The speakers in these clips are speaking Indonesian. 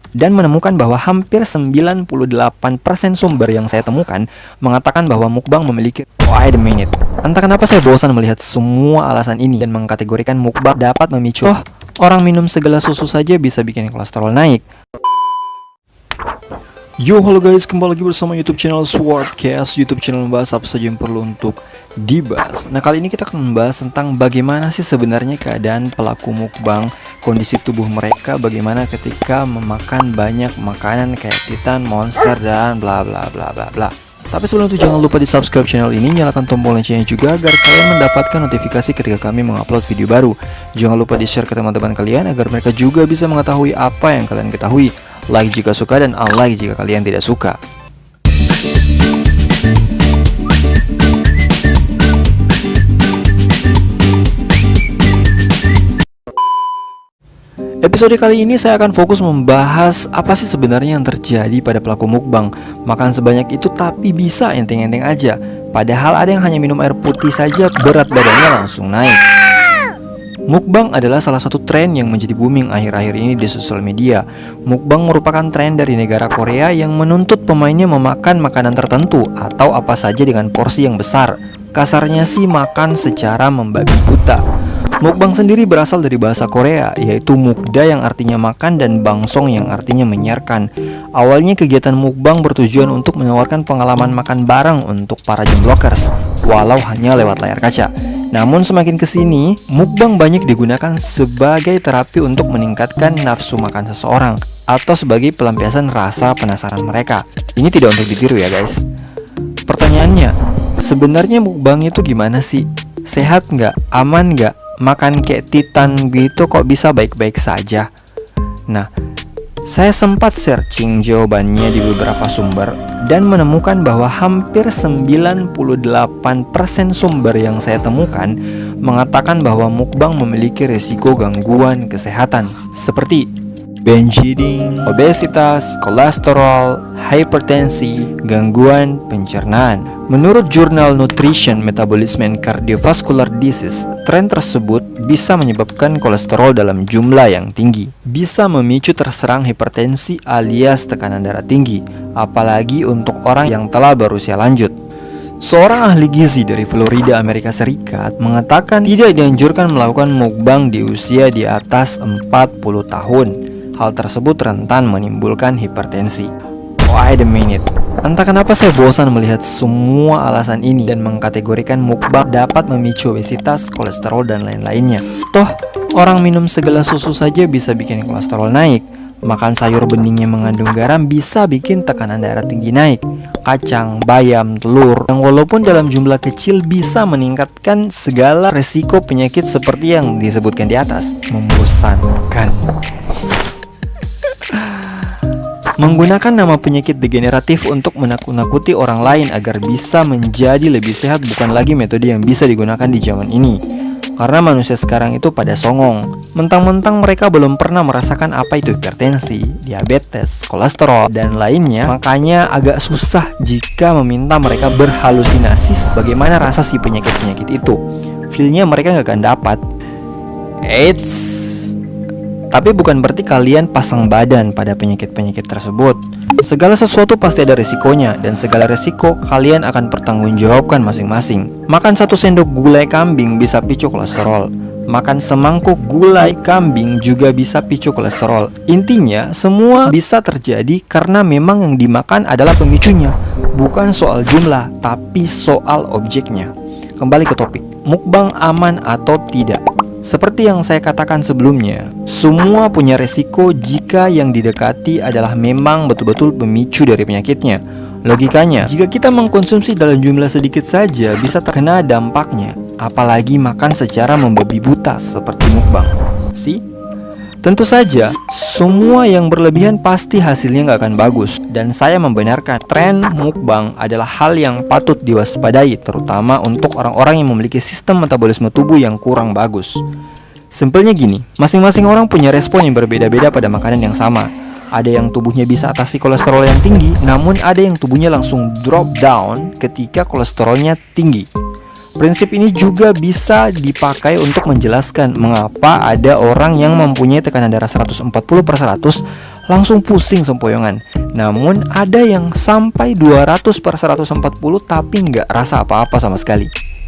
dan menemukan bahwa hampir 98% sumber yang saya temukan mengatakan bahwa mukbang memiliki wait a minute. Entah kenapa saya bosan melihat semua alasan ini dan mengkategorikan mukbang dapat memicu orang minum segelas susu saja bisa bikin kolesterol naik. Yo, halo guys, kembali lagi bersama YouTube channel Swordcast. YouTube channel membahas apa saja yang perlu untuk dibahas. Nah, kali ini kita akan membahas tentang bagaimana sih sebenarnya keadaan pelaku mukbang, kondisi tubuh mereka bagaimana ketika memakan banyak makanan kayak Titan, Monster, dan bla bla bla bla bla. Tapi sebelum itu jangan lupa di subscribe channel ini, nyalakan tombol loncengnya juga agar kalian mendapatkan notifikasi ketika kami mengupload video baru. Jangan lupa di share ke teman-teman kalian agar mereka juga bisa mengetahui apa yang kalian ketahui. Like jika suka dan unlike jika kalian tidak suka. Episode kali ini saya akan fokus membahas apa sih sebenarnya yang terjadi pada pelaku mukbang. Makan sebanyak itu tapi bisa enteng-enteng aja. Padahal ada yang hanya minum air putih saja berat badannya langsung naik. Mukbang adalah salah satu tren yang menjadi booming akhir-akhir ini di sosial media. Mukbang merupakan tren dari negara Korea yang menuntut pemainnya memakan makanan tertentu atau apa saja dengan porsi yang besar. Kasarnya sih makan secara membabi buta. Mukbang sendiri berasal dari bahasa Korea, yaitu mukda yang artinya makan dan bangsong yang artinya menyiarkan. Awalnya kegiatan mukbang bertujuan untuk menawarkan pengalaman makan bareng untuk para jomblokers, walau hanya lewat layar kaca. Namun semakin kesini, mukbang banyak digunakan sebagai terapi untuk meningkatkan nafsu makan seseorang atau sebagai pelampiasan rasa penasaran mereka. Ini tidak untuk ditiru ya guys. Pertanyaannya, sebenarnya mukbang itu gimana sih? Sehat nggak? Aman nggak? Makan kayak Titan gitu kok bisa baik-baik saja? Nah, saya sempat searching jawabannya di beberapa sumber dan menemukan bahwa hampir 98% sumber yang saya temukan mengatakan bahwa mukbang memiliki risiko gangguan kesehatan seperti binge eating, obesitas, kolesterol, hipertensi, gangguan pencernaan. Menurut jurnal Nutrition, Metabolism and Cardiovascular Disease, tren tersebut bisa menyebabkan kolesterol dalam jumlah yang tinggi, bisa memicu terserang hipertensi alias tekanan darah tinggi, apalagi untuk orang yang telah berusia lanjut. Seorang ahli gizi dari Florida, Amerika Serikat mengatakan tidak dianjurkan melakukan mukbang di usia di atas 40 tahun. Hal tersebut rentan menimbulkan hipertensi. Wait a minute. Entah kenapa saya bosan melihat semua alasan ini dan mengkategorikan mukbang dapat memicu obesitas, kolesterol, dan lain-lainnya. Toh, orang minum segelas susu saja bisa bikin kolesterol naik. Makan sayur bening yang mengandung garam bisa bikin tekanan darah tinggi naik. Kacang, bayam, telur, yang walaupun dalam jumlah kecil bisa meningkatkan segala resiko penyakit seperti yang disebutkan di atas. Membosankan. Menggunakan nama penyakit degeneratif untuk menakut-nakuti orang lain agar bisa menjadi lebih sehat bukan lagi metode yang bisa digunakan di zaman ini. Karena manusia sekarang itu pada songong. Mentang-mentang mereka belum pernah merasakan apa itu hipertensi, diabetes, kolesterol, dan lainnya. Makanya agak susah jika meminta mereka berhalusinasi bagaimana rasa si penyakit-penyakit itu. Feel-nya mereka gak akan dapat. Tapi bukan berarti kalian pasang badan pada penyakit-penyakit tersebut. Segala sesuatu pasti ada resikonya, dan segala resiko kalian akan pertanggungjawabkan masing-masing. Makan 1 sendok gulai kambing bisa picu kolesterol. Makan semangkuk gulai kambing juga bisa picu kolesterol. Intinya, semua bisa terjadi karena memang yang dimakan adalah pemicunya. Bukan soal jumlah, tapi soal objeknya. Kembali ke topik, mukbang aman atau tidak? Seperti yang saya katakan sebelumnya, semua punya resiko jika yang didekati adalah memang betul-betul pemicu dari penyakitnya. Logikanya, jika kita mengkonsumsi dalam jumlah sedikit saja bisa terkena dampaknya. Apalagi makan secara membabi buta seperti mukbang. Tentu saja, semua yang berlebihan pasti hasilnya nggak akan bagus. Dan saya membenarkan tren mukbang adalah hal yang patut diwaspadai, terutama untuk orang-orang yang memiliki sistem metabolisme tubuh yang kurang bagus. Simpelnya gini, masing-masing orang punya respon yang berbeda-beda pada makanan yang sama. Ada yang tubuhnya bisa atasi kolesterol yang tinggi, namun ada yang tubuhnya langsung drop down ketika kolesterolnya tinggi. Prinsip ini juga bisa dipakai untuk menjelaskan mengapa ada orang yang mempunyai tekanan darah 140/100 langsung pusing sempoyongan. Namun ada yang sampai 200/140 tapi nggak rasa apa-apa sama sekali.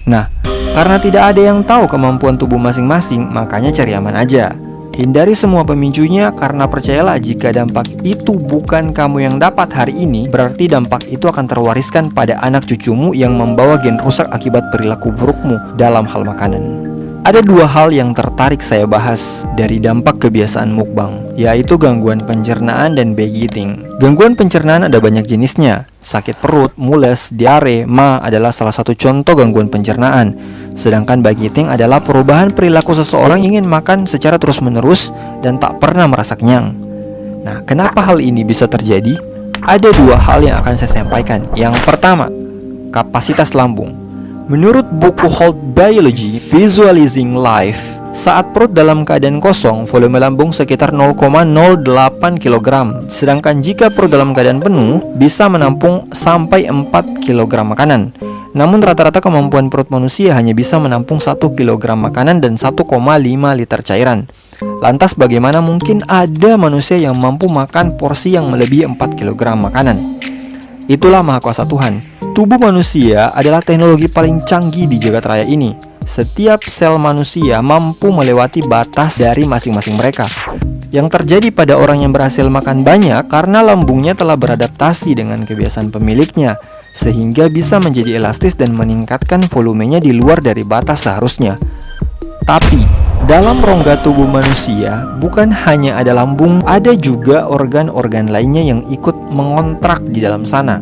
Nah, karena tidak ada yang tahu kemampuan tubuh masing-masing, makanya cari aman aja. Hindari semua pemicunya, karena percayalah, jika dampak itu bukan kamu yang dapat hari ini, berarti dampak itu akan terwariskan pada anak cucumu yang membawa gen rusak akibat perilaku burukmu dalam hal makanan. Ada dua hal yang tertarik saya bahas dari dampak kebiasaan mukbang, yaitu gangguan pencernaan dan binge eating. Gangguan pencernaan ada banyak jenisnya. Sakit perut, mules, diare, ma adalah salah satu contoh gangguan pencernaan. Sedangkan binge eating adalah perubahan perilaku seseorang ingin makan secara terus-menerus dan tak pernah merasa kenyang. Nah, kenapa hal ini bisa terjadi? Ada dua hal yang akan saya sampaikan. Yang pertama, kapasitas lambung. Menurut buku Hold Biology, Visualizing Life, saat perut dalam keadaan kosong, volume lambung sekitar 0,08 kg. Sedangkan jika perut dalam keadaan penuh, bisa menampung sampai 4 kg makanan. Namun rata-rata kemampuan perut manusia hanya bisa menampung 1 kg makanan dan 1,5 liter cairan. Lantas bagaimana mungkin ada manusia yang mampu makan porsi yang melebihi 4 kg makanan? Itulah Maha Kuasa Tuhan. Tubuh manusia adalah teknologi paling canggih di jagat raya ini. Setiap sel manusia mampu melewati batas dari masing-masing mereka. Yang terjadi pada orang yang berhasil makan banyak karena lambungnya telah beradaptasi dengan kebiasaan pemiliknya, sehingga bisa menjadi elastis dan meningkatkan volumenya di luar dari batas seharusnya. Tapi, dalam rongga tubuh manusia bukan hanya ada lambung, ada juga organ-organ lainnya yang ikut mengontrak di dalam sana.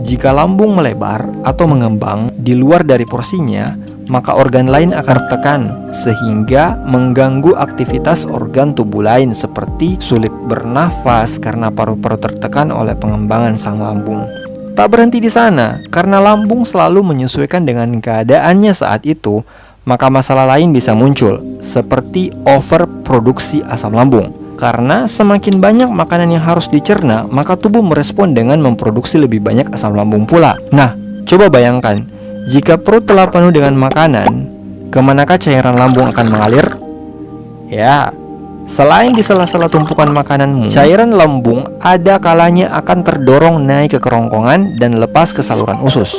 Jika lambung melebar atau mengembang di luar dari porsinya, maka organ lain akan tertekan sehingga mengganggu aktivitas organ tubuh lain seperti sulit bernafas karena paru-paru tertekan oleh pengembangan sang lambung. Tak berhenti di sana, karena lambung selalu menyesuaikan dengan keadaannya saat itu, maka masalah lain bisa muncul, seperti overproduksi asam lambung. Karena semakin banyak makanan yang harus dicerna, maka tubuh merespon dengan memproduksi lebih banyak asam lambung pula. Nah, coba bayangkan, jika perut telah penuh dengan makanan, kemanakah cairan lambung akan mengalir? Ya, selain di sela-sela tumpukan makananmu, cairan lambung ada kalanya akan terdorong naik ke kerongkongan dan lepas ke saluran usus.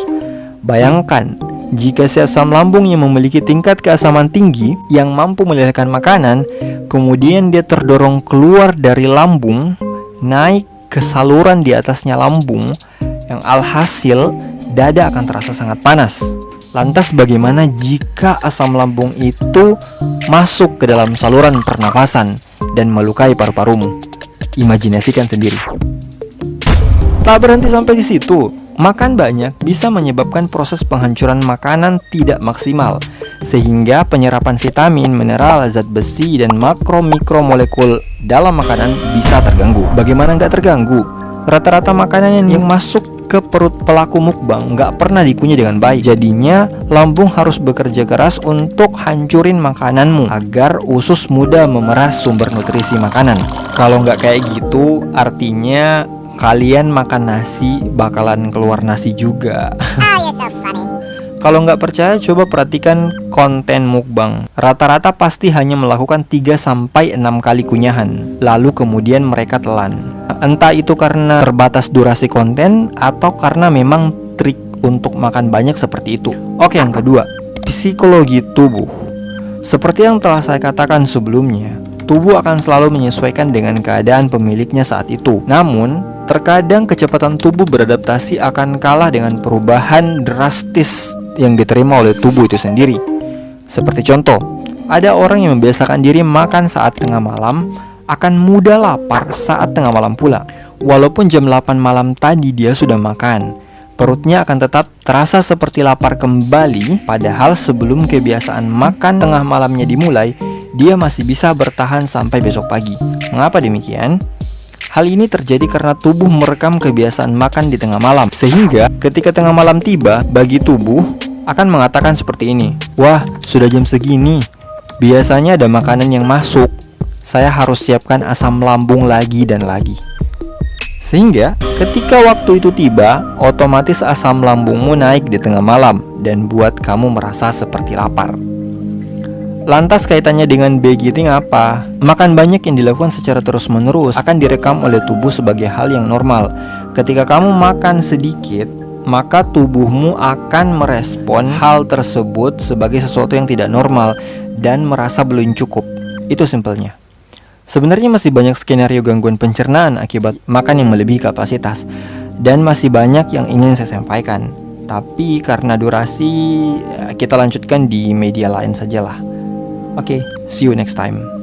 Bayangkan, jika si asam lambung yang memiliki tingkat keasaman tinggi yang mampu melelehkan makanan, kemudian dia terdorong keluar dari lambung, naik ke saluran di atasnya lambung, yang alhasil dada akan terasa sangat panas. Lantas bagaimana jika asam lambung itu masuk ke dalam saluran pernapasan dan melukai paru-parumu? Imajinasikan sendiri. Tak berhenti sampai di situ. Makan banyak bisa menyebabkan proses penghancuran makanan tidak maksimal, sehingga penyerapan vitamin, mineral, zat besi, dan makro-mikromolekul dalam makanan bisa terganggu. Bagaimana nggak terganggu? Rata-rata makanan yang masuk ke perut pelaku mukbang nggak pernah dikunyah dengan baik. Jadinya lambung harus bekerja keras untuk hancurin makananmu agar usus mudah memeras sumber nutrisi makanan. Kalau nggak kayak gitu, artinya kalian makan nasi bakalan keluar nasi juga. Kalau nggak percaya, coba perhatikan konten mukbang. Rata-rata pasti hanya melakukan 3-6 kali kunyahan, lalu kemudian mereka telan. Entah itu karena terbatas durasi konten atau karena memang trik untuk makan banyak seperti itu. Oke, yang kedua, psikologi tubuh. Seperti yang telah saya katakan sebelumnya, tubuh akan selalu menyesuaikan dengan keadaan pemiliknya saat itu. Namun, terkadang kecepatan tubuh beradaptasi akan kalah dengan perubahan drastis yang diterima oleh tubuh itu sendiri. Seperti contoh, ada orang yang membiasakan diri makan saat tengah malam, akan mudah lapar saat tengah malam pula. Walaupun jam 8 malam tadi dia sudah makan, perutnya akan tetap terasa seperti lapar kembali, padahal sebelum kebiasaan makan tengah malamnya dimulai, dia masih bisa bertahan sampai besok pagi. Mengapa demikian? Hal ini terjadi karena tubuh merekam kebiasaan makan di tengah malam, sehingga ketika tengah malam tiba, bagi tubuh akan mengatakan seperti ini, "Wah, sudah jam segini, biasanya ada makanan yang masuk, saya harus siapkan asam lambung lagi dan lagi." Sehingga ketika waktu itu tiba, otomatis asam lambungmu naik di tengah malam dan buat kamu merasa seperti lapar. Lantas kaitannya dengan bag eating apa? Makan banyak yang dilakukan secara terus-menerus akan direkam oleh tubuh sebagai hal yang normal. Ketika kamu makan sedikit, maka tubuhmu akan merespon hal tersebut sebagai sesuatu yang tidak normal dan merasa belum cukup. Itu simpelnya. Sebenarnya masih banyak skenario gangguan pencernaan akibat makan yang melebihi kapasitas, dan masih banyak yang ingin saya sampaikan. Tapi karena durasi, kita lanjutkan di media lain sajalah. Oke, see you next time.